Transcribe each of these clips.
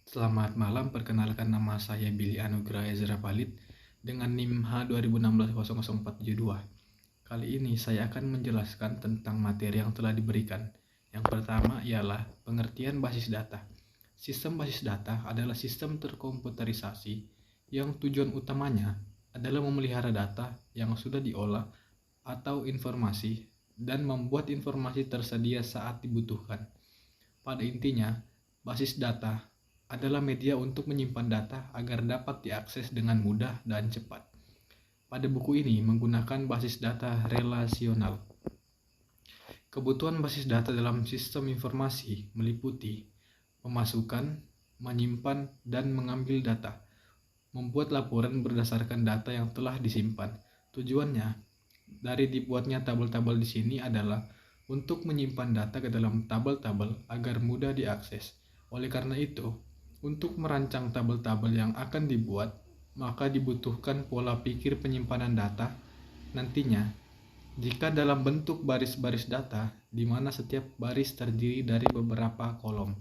Selamat malam, perkenalkan nama saya Billy Anugrah Ezra Palid dengan NIM H2016-00472. Kali ini saya akan menjelaskan tentang materi yang telah diberikan. Yang pertama ialah pengertian basis data. Sistem basis data adalah sistem terkomputerisasi yang tujuan utamanya adalah memelihara data yang sudah diolah atau informasi dan membuat informasi tersedia saat dibutuhkan. Pada intinya, basis data adalah media untuk menyimpan data agar dapat diakses dengan mudah dan cepat. Pada buku ini menggunakan basis data relasional. Kebutuhan basis data dalam sistem informasi meliputi memasukkan, menyimpan, dan mengambil data, membuat laporan berdasarkan data yang telah disimpan. Tujuannya dari dibuatnya tabel-tabel di sini adalah untuk menyimpan data ke dalam tabel-tabel agar mudah diakses. Oleh karena itu, untuk merancang tabel-tabel yang akan dibuat, maka dibutuhkan pola pikir penyimpanan data. Nantinya, jika dalam bentuk baris-baris data, di mana setiap baris terdiri dari beberapa kolom.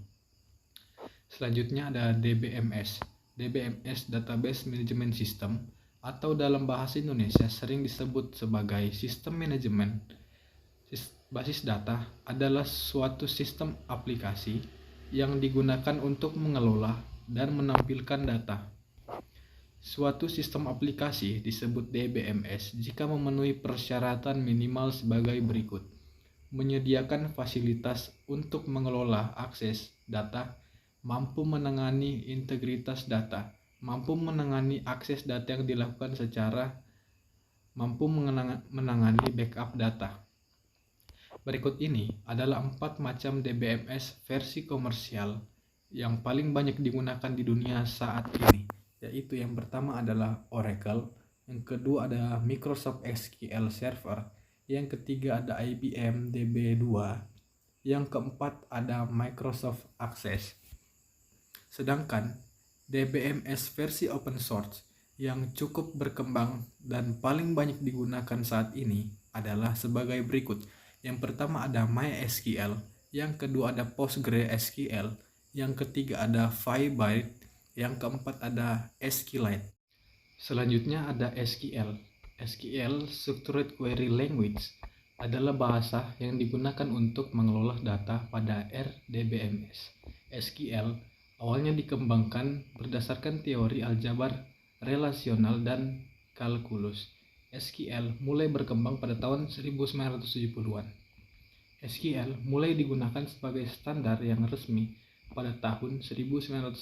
Selanjutnya ada DBMS. DBMS Database Management System, atau dalam bahasa Indonesia sering disebut sebagai sistem manajemen basis data, adalah suatu sistem aplikasi yang digunakan untuk mengelola dan menampilkan data. Suatu sistem aplikasi disebut DBMS jika memenuhi persyaratan minimal sebagai berikut: menyediakan fasilitas untuk mengelola akses data, mampu menangani integritas data, mampu menangani akses data yang dilakukan secara, mampu menangani backup data. Berikut ini adalah 4 macam DBMS versi komersial yang paling banyak digunakan di dunia saat ini, yaitu yang pertama adalah Oracle, yang kedua ada Microsoft SQL Server, yang ketiga ada IBM DB2, yang keempat ada Microsoft Access. Sedangkan DBMS versi open source yang cukup berkembang dan paling banyak digunakan saat ini adalah sebagai berikut. Yang pertama ada MySQL, yang kedua ada PostgreSQL, yang ketiga ada Firebase, yang keempat ada SQLite. Selanjutnya ada SQL. SQL Structured Query Language adalah bahasa yang digunakan untuk mengelola data pada RDBMS. SQL awalnya dikembangkan berdasarkan teori aljabar relasional dan kalkulus. SQL mulai berkembang pada tahun 1970-an. SQL mulai digunakan sebagai standar yang resmi pada tahun 1986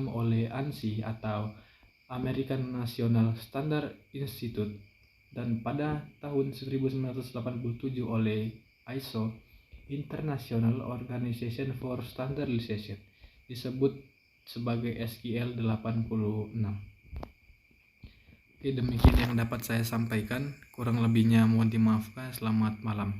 oleh ANSI atau American National Standard Institute, dan pada tahun 1987 oleh ISO, International Organization for Standardization, disebut sebagai SQL 86. Oke, demikian yang dapat saya sampaikan. Kurang lebihnya mohon dimaafkan. Selamat malam.